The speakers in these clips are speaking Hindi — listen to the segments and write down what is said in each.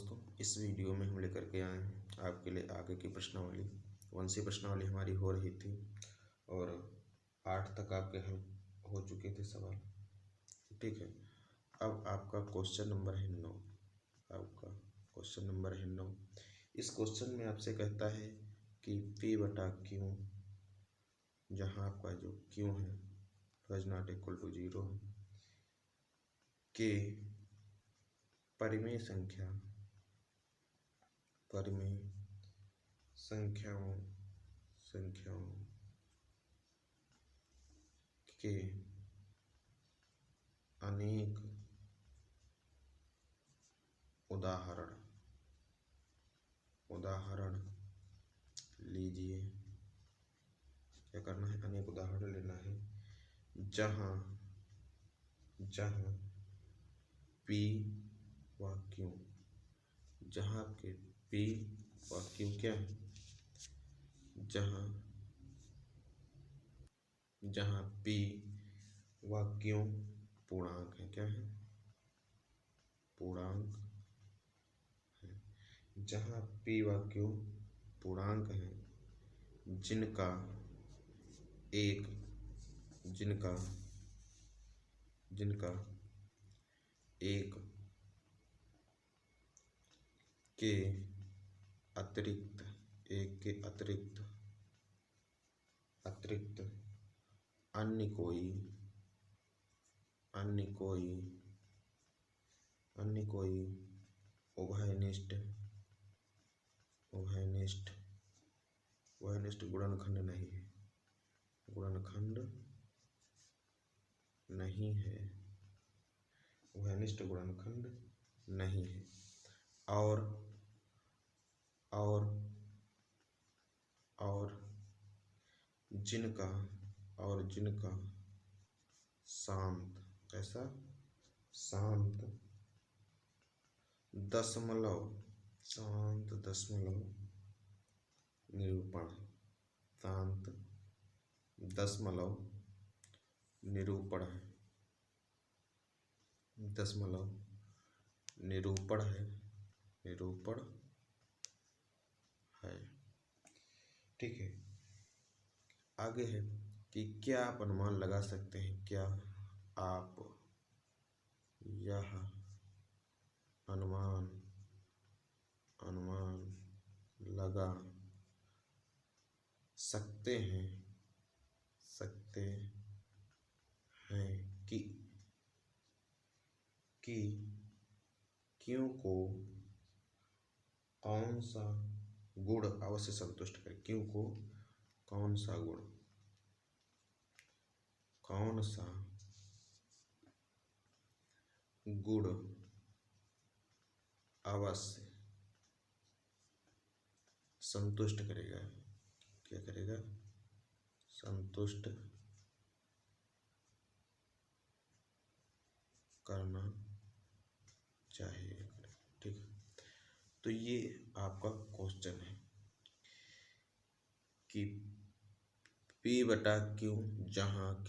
दोस्तों, इस वीडियो में हम लेकर के आए हैं आपके लिए आगे की प्रश्नावली। वंशी प्रश्नावली हमारी हो रही थी और 8 तक आपके हल हो चुके थे सवाल। ठीक है, अब आपका क्वेश्चन नंबर है 9। आपका क्वेश्चन नंबर है 9। इस क्वेश्चन में आपसे कहता है कि P बटा Q, जहाँ आपका जो Q है डज नॉट इक्वल टू 0 है, के परिमेय संख्याओं के अनेक उदाहरण लीजिए। क्या करना है? अनेक उदाहरण लेना है जहाँ P व Q, जहाँ आपके P व Q क्या है? जहाँ P व Q पूर्णांक है। क्या है? पूर्णांक है। जहाँ P व Q पूर्णांक है, जिनका एक के अतिरिक्त अन्य कोई उभयनिष्ठ गुणनखंड नहीं है। उभयनिष्ठ गुणनखंड नहीं है और जिनका शांत दशमलव निरूपण है। ठीक है, आगे है कि क्या आप अनुमान लगा सकते हैं? क्या आप यह अनुमान लगा सकते हैं कि Q को कौन सा गुण अवश्य संतुष्ट करे? Q को कौन सा गुण अवश्य संतुष्ट करेगा? क्या करेगा? संतुष्ट करना चाहिए। ठीक है, तो ये आपका क्वेश्चन है कि P बटा Q, जहाँ Q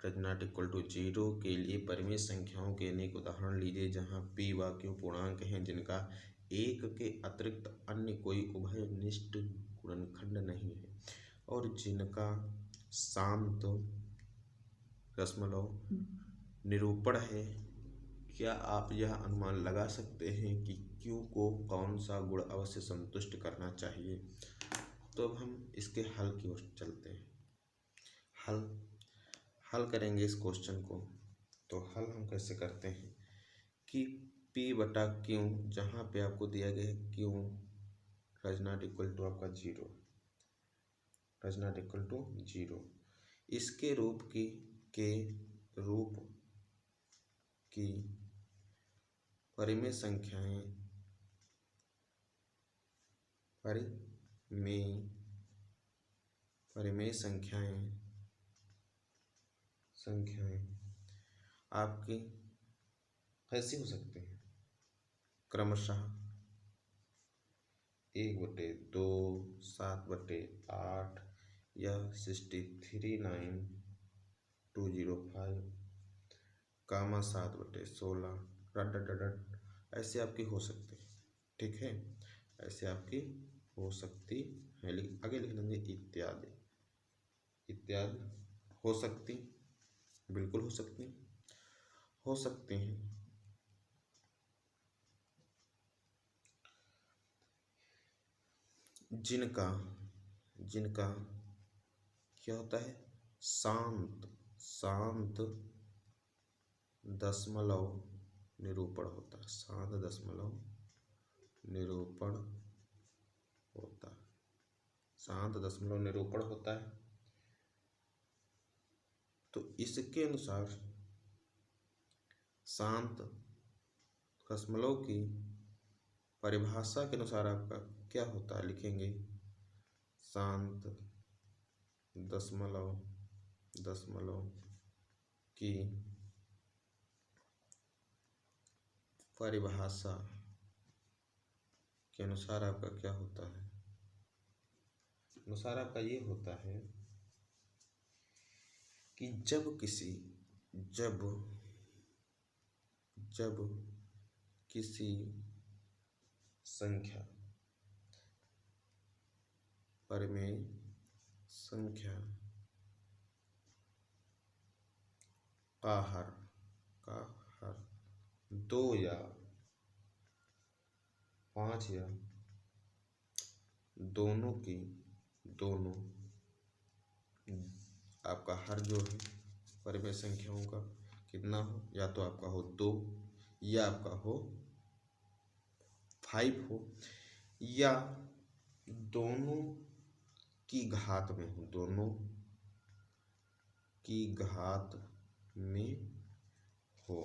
does not equal to 0 के लिए परिमेय संख्याओं के अनेक उदाहरण लीजिए जहाँ P व Q पूर्णांक हैं, जिनका एक के अतिरिक्त अन्य कोई उभयनिष्ठ गुणनखंड नहीं है और जिनका शांत दशमलव निरूपण है। क्या आप यह अनुमान लगा सकते हैं कि Q को कौन सा गुण अवश्य संतुष्ट करना चाहिए? तो अब हम इसके हल की ओर चलते हैं। हल करेंगे इस क्वेश्चन को। तो हल हम कैसे करते हैं कि P बटा Q, जहाँ पे आपको दिया गया है Q does not equal to आपका 0, इसके रूप की परिमेय संख्याएं आपकी कैसी हो सकती हैं? क्रमशः 1/2, 7/8 या 639205, 7/16 ऐसे आपकी हो सकती है। ठीक है, ऐसे आपकी हो सकती है। आगे लिख लेंगे इत्यादि। इत्यादि हो सकती, बिल्कुल हो सकती, हो सकते हैं। जिनका, जिनका क्या होता है, शांत, शांत दशमलव निरूपण होता है। शांत दशमलव निरूपण होता है। शांत दशमलव निरूपण होता है। तो इसके अनुसार शांत दशमलव की परिभाषा के अनुसार आपका क्या होता है, लिखेंगे शांत दशमलव, दशमलव की परिभाषा के अनुसार आपका क्या होता है, अनुसार आपका ये होता है कि जब किसी, जब किसी संख्या, परिमेय संख्या का हर, दो या पांच या दोनों की, दोनों आपका हर जो है परिमेय संख्याओं का कितना हो, या तो आपका हो 2, या आपका हो 5 हो, या दोनों की घात में हो, दोनों की घात में हो,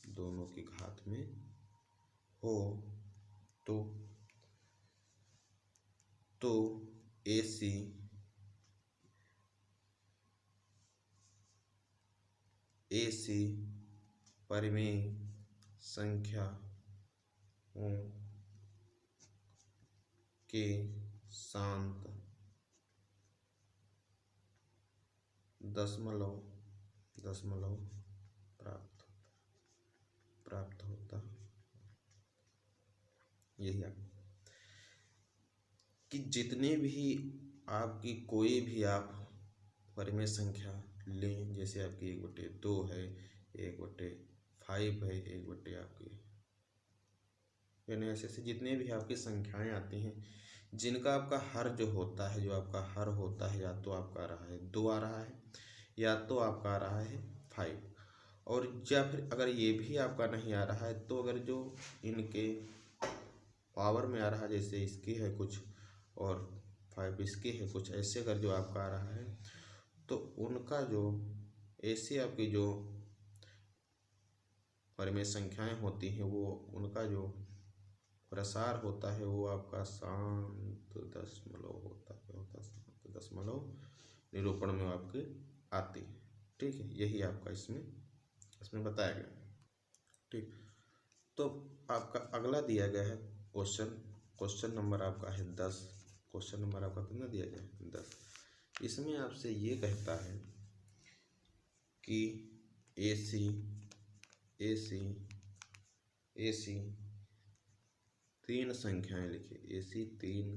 दोनों की घात में हो, तो ऐसी परिमेय संख्याओं के शांत दशमलव प्राप्त होता। यही कि जितने भी आपकी कोई भी आप परिमेय संख्या लें, जैसे आपकी 1/2 है, 1/5 है, 1 आपकी, यानी ऐसे जितने भी आपकी संख्याएं आती हैं, जिनका आपका हर जो होता है, जो आपका हर होता है, या तो आपका आ रहा है 2 आ रहा है, या तो आपका आ रहा है 5, और या फिर अगर ये भी आपका नहीं आ रहा है, तो अगर जो इनके पावर में आ रहा है, जैसे इसकी है कुछ और 5 इसकी है कुछ, ऐसे अगर जो आपका आ रहा है, तो उनका जो ऐसे आपकी जो परिमेय संख्याएं होती हैं, वो उनका जो प्रसार होता है वो आपका शांत दशमलव होता है, शांत दशमलव निरूपण में आपके आती है। ठीक है, यही आपका इसमें बताया गया। ठीक, तो आपका अगला दिया गया है क्वेश्चन नंबर आपका है 10। क्वेश्चन नंबर आपका कितना दिया गया है, 10। इसमें आपसे ये कहता है कि ऐसी 3 संख्याएं लिखिए, ऐसी 3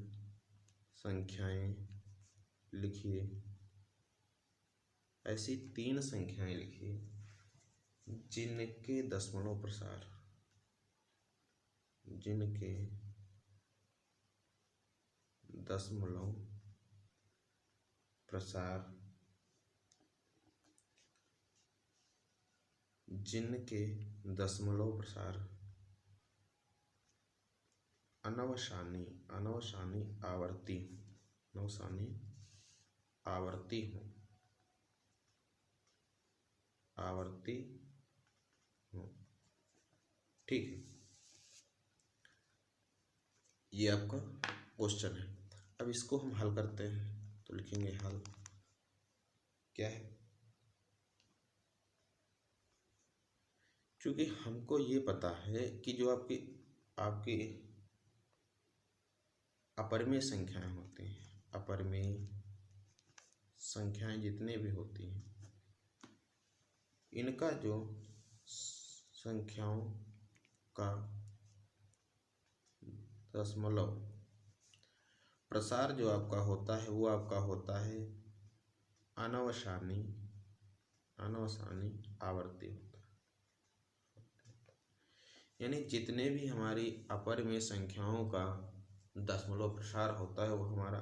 संख्याएं लिखिए, ऐसी 3 संख्याएं लिखिए जिनके दशमलव प्रसार, जिनके दशमलव प्रसार, जिनके दशमलव प्रसार अनवसानी आवर्ती हो। ठीक है, ये आपका क्वेश्चन है। अब इसको हम हल करते हैं, तो लिखेंगे हल क्या है। क्योंकि हमको ये पता है कि जो आपकी अपरिमेय संख्याएं होती हैं, अपरिमेय संख्याएं जितने भी होती हैं, इनका जो संख्याओं का दशमलव प्रसार जो आपका होता है वो आपका होता है अनवसानी आवर्ती होता है। यानी जितने भी हमारी अपरिमेय संख्याओं का दशमलव प्रसार होता है वो हमारा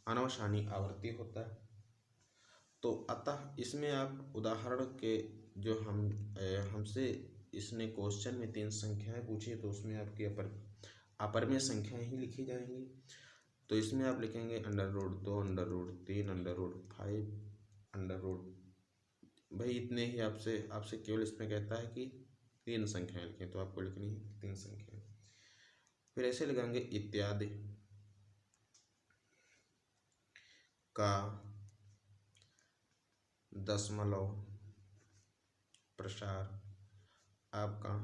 अनवसानी आवर्ती होता है। तो अतः इसमें आप उदाहरण के जो हमसे इसने क्वेश्चन में 3 संख्याएं पूछी, तो उसमें आपकी अपरिमेय संख्याएं ही लिखी जाएंगी। तो इसमें आप लिखेंगे √2, √3, √5, भाई इतने ही आपसे केवल इसमें कहता है कि 3 संख्याएं लिखें, तो आपको लिखनी है 3 संख्याएं। फिर ऐसे लगाएंगे इत्यादि का दशमलव प्रसार आपका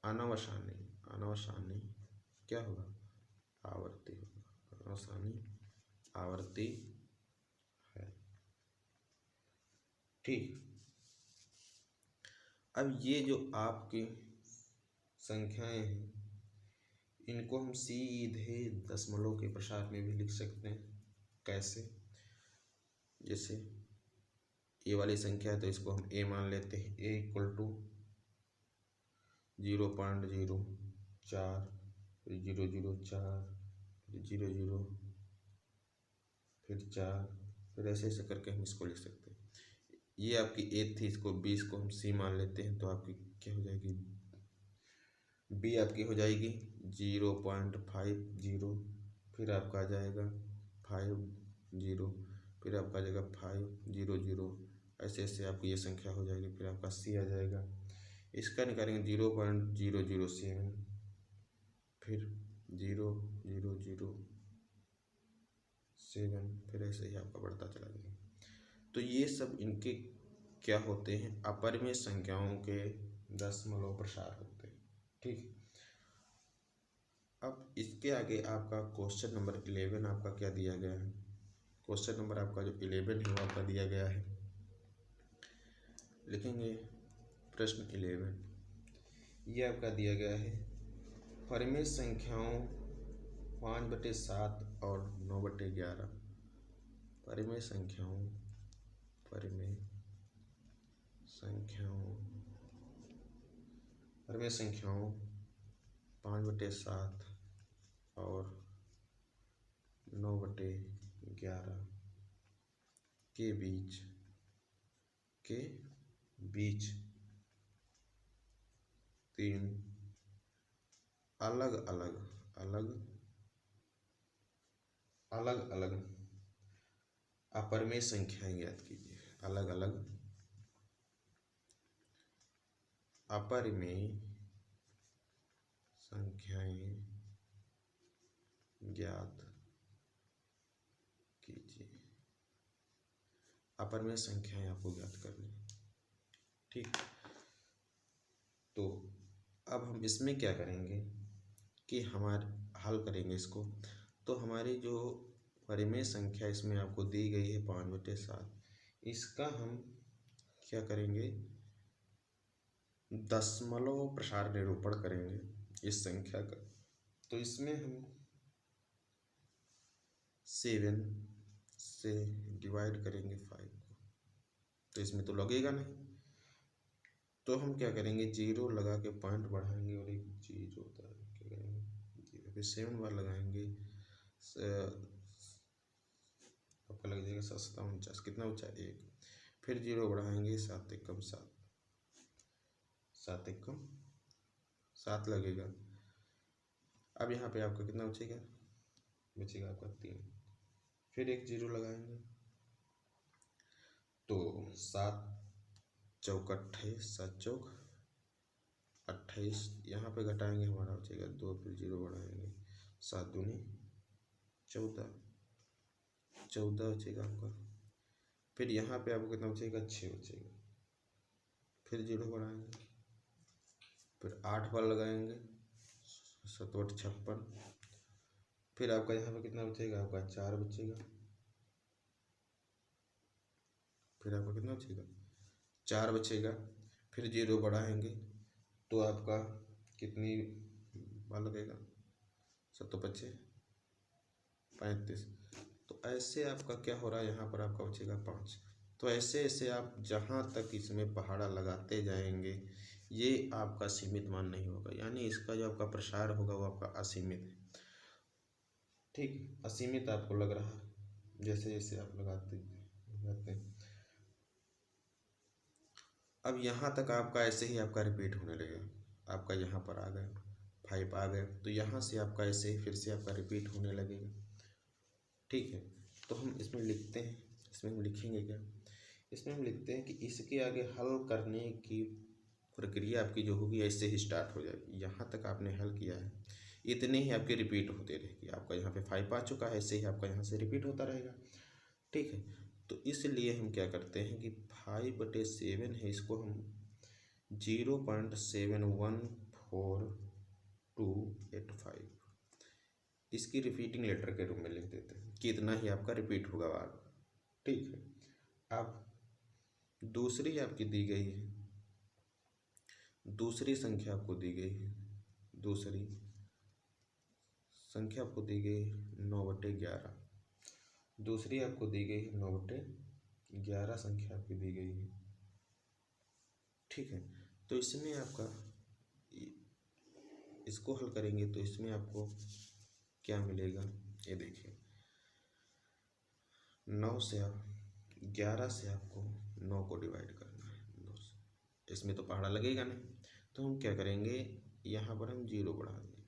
अनवसानी क्या होगा, आवर्ती होगा, अनवसानी आवर्ती है। ठीक, अब ये जो आपकी संख्याएं हैं इनको हम सीधे दशमलव के प्रसार में भी लिख सकते हैं। कैसे? जैसे ये वाली संख्या है तो इसको हम a मान लेते हैं। a = 0.04, फिर 0.04, फिर 0.0, फिर 4, फिर ऐसे करके हम इसको लिख सकते हैं। ये आपकी a थी, इसको 20 को हम c मान लेते हैं, तो आपकी क्या हो जाएगी, b आपकी हो जाएगी 0.50, फिर आपका आ जाएगा 50, फिर आपका आ जाएगा 500, ऐसे आपकी ये संख्या हो जाएगी। फिर आपका c आ जाएगा, इसका निकालेंगे 0.007, फिर 0.007, फिर ऐसे ही आपका बढ़ता चला जाएगा। तो ये सब इनके क्या होते हैं, अपरिमेय संख्याओं के दशमलव प्रसार होते हैं। ठीक, अब इसके आगे आपका क्वेश्चन नंबर 11 आपका क्या दिया गया है। क्वेश्चन नंबर आपका जो 11 है वो आपका दिया गया है, लिखेंगे प्रश्न 11। ये आपका दिया गया है, परिमेय संख्याओं 5/7 और 9/11। परिमेय संख्याओं 5/7 और 9/11 के बीच 3 अलग अलग अपरिमेय संख्याएं ज्ञात कीजिए। अलग अलग अपरिमेय संख्याएं ज्ञात कीजिए। अपरिमेय संख्याएं आपको ज्ञात करनी है। ठीक, तो अब हम इसमें क्या करेंगे कि हल करेंगे इसको। तो हमारी जो परिमेय संख्या इसमें आपको दी गई है 5/7, इसका हम क्या करेंगे, दशमलव प्रसार निरूपण करेंगे इस संख्या का। तो इसमें हम 7 से डिवाइड करेंगे 5 को, तो इसमें तो लगेगा नहीं, तो हम क्या करेंगे, 0 लगा के पॉइंट बढ़ाएंगे और एक 0 क्या करेंगे 0, फिर 7 बार लगाएंगे, आपका लग जाएगा 7 कितना बचा 1, फिर 0 बढ़ाएंगे 7 एकम 7 लगेगा। अब यहाँ पे आपका कितना बचेगा आपका 3, फिर एक 0 लगाएंगे, तो 7 चौक 28, 7 चौक 28, यहाँ पे घटाएंगे हमारा बचेगा 2, फिर 0 बढ़ाएंगे, 7 दूनी 14 बचेगा आपका। फिर यहाँ पे आपको कितना बचेगा 6 बचेगा, फिर 0 बढ़ाएंगे, फिर 8 बार लगाएंगे, 7 8 56, फिर आपका यहाँ पे कितना बचेगा, आपका 4 बचेगा, फिर आपका कितना बचेगा 4 बचेगा, फिर 0 बढ़ाएंगे तो आपका कितनी बार लगेगा 7 25 35। तो ऐसे आपका क्या हो रहा है, यहाँ पर आपका बचेगा 5। तो ऐसे ऐसे आप जहाँ तक इसमें पहाड़ा लगाते जाएंगे ये आपका सीमित मान नहीं होगा, यानी इसका जो आपका प्रसार होगा वो आपका असीमित है। ठीक है, असीमित आपको लग रहा है जैसे जैसे आप लगाते हैं। अब यहाँ तक आपका ऐसे ही आपका रिपीट होने लगेगा, आपका यहाँ पर आ गए 5 आ गए, तो यहाँ से आपका ऐसे ही फिर से आपका रिपीट होने लगेगा। ठीक है, तो हम इसमें लिखते हैं, इसमें हम लिखेंगे क्या, इसमें हम लिखते हैं कि इसके आगे हल करने की प्रक्रिया आपकी जो होगी ऐसे ही स्टार्ट हो जाएगी। यहाँ तक आपने हल किया है, इतने ही आपके रिपीट होते रहेगी। आपका यहाँ पे 5 आ चुका है, ऐसे ही आपका यहाँ से रिपीट होता रहेगा। ठीक है, तो इसलिए हम क्या करते हैं कि 5/7 है, इसको हम 0.71425 इसकी रिपीटिंग लेटर के रूप में लिख देते हैं कि इतना ही आपका रिपीट होगा बार। ठीक है, अब दूसरी आपकी दी गई है, दूसरी संख्या आपको दी गई है, दूसरी संख्या आपको दी गई है 9/11, दूसरी आपको दी गई है 9/11 संख्या आपकी दी गई है। ठीक है, तो इसमें आपका इसको हल करेंगे तो इसमें आपको क्या मिलेगा, ये देखिए 11 से आपको 9 को डिवाइड करना है 2 से, इसमें तो पहाड़ा लगेगा नहीं, तो हम क्या करेंगे यहाँ पर हम 0 बढ़ा देंगे,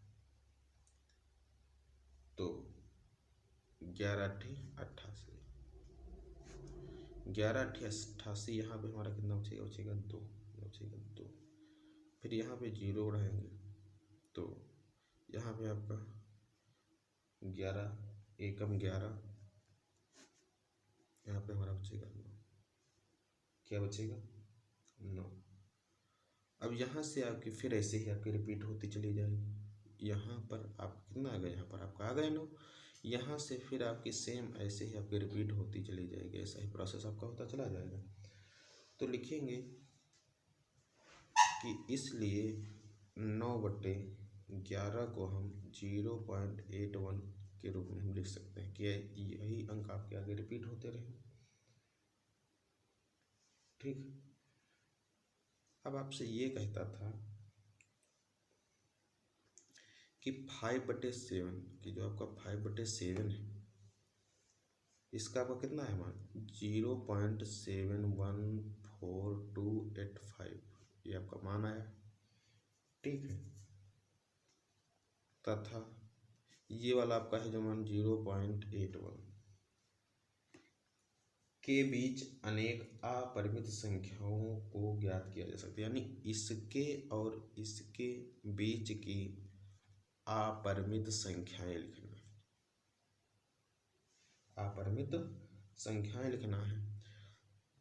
तो 11×8 = 88, 11×88 यहाँ पे हमारा कितना बचेगा, बचेगा 2, बचेगा 2। फिर यहाँ पे 0 बढ़ाएंगे तो यहाँ पे आपका 11 एकम 11, यहाँ पे हमारा बचेगा 9, क्या बचेगा 9। अब यहाँ से आपकी फिर ऐसे ही आपकी रिपीट होती चली जाएगी। यहाँ पर आप कितना आ गए, यहाँ पर आपका आ गए 9, यहाँ से फिर आपकी सेम ऐसे ही आपकी रिपीट होती चली जाएगी, ऐसा ही प्रोसेस आपका होता चला जाएगा। तो लिखेंगे कि इसलिए 9/11 को हम 0.81 के रूप में हम लिख सकते हैं कि यही अंक आपके आगे रिपीट होते रहे। ठीक, अब आपसे ये कहता था कि 5/7 कि जो आपका 5/7 है इसका आपका कितना है मान 0.714285, ये आपका मान आया। ठीक है, तथा ये वाला आपका है जो मान 0.81 के बीच अनेक अपरिमित संख्याओं को ज्ञात किया जा सकता है, यानी इसके और इसके बीच की अपरिमित संख्याएं लिखना है, अपरिमित संख्याएं लिखना है।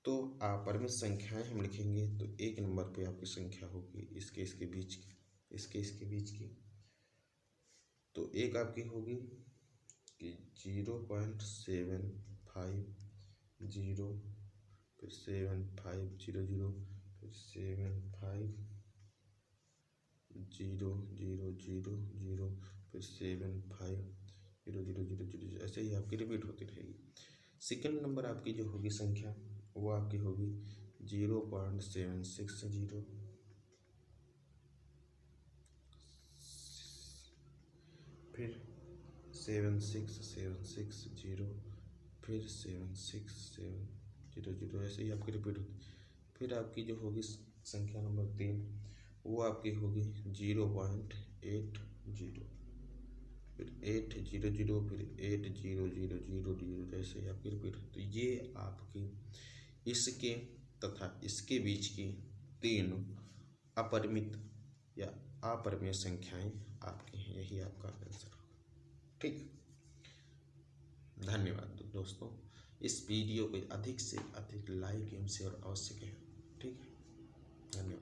तो अपरिमित संख्याएं हम लिखेंगे तो 1 नंबर पे आपकी संख्या होगी इसके इसके बीच की, इसके इसके बीच की, तो एक आपकी होगी कि 0.7500, फिर 7500, फिर 750000, फिर 750000, ऐसे ही आपकी रिपीट होती रहेगी। सेकंड नंबर आपकी जो होगी संख्या वो आपकी होगी 0.760, फिर 76760, फिर 76700, ऐसे ही आपकी रिपीट होती। फिर आपकी जो होगी संख्या नंबर 3 वो आपकी होगी 0.80, फिर 800, फिर 800000, ऐसे ही आपकी रिपीट होती। तो ये आपकी इसके तथा इसके बीच की 3 अपरिमित या अपरिमेय संख्याएं आपकी हैं, यही आपका आंसर होगा। ठीक, धन्यवाद दोस्तों, इस वीडियो को अधिक से अधिक लाइक एवं शेयर अवश्य करें। ठीक है, धन्यवाद।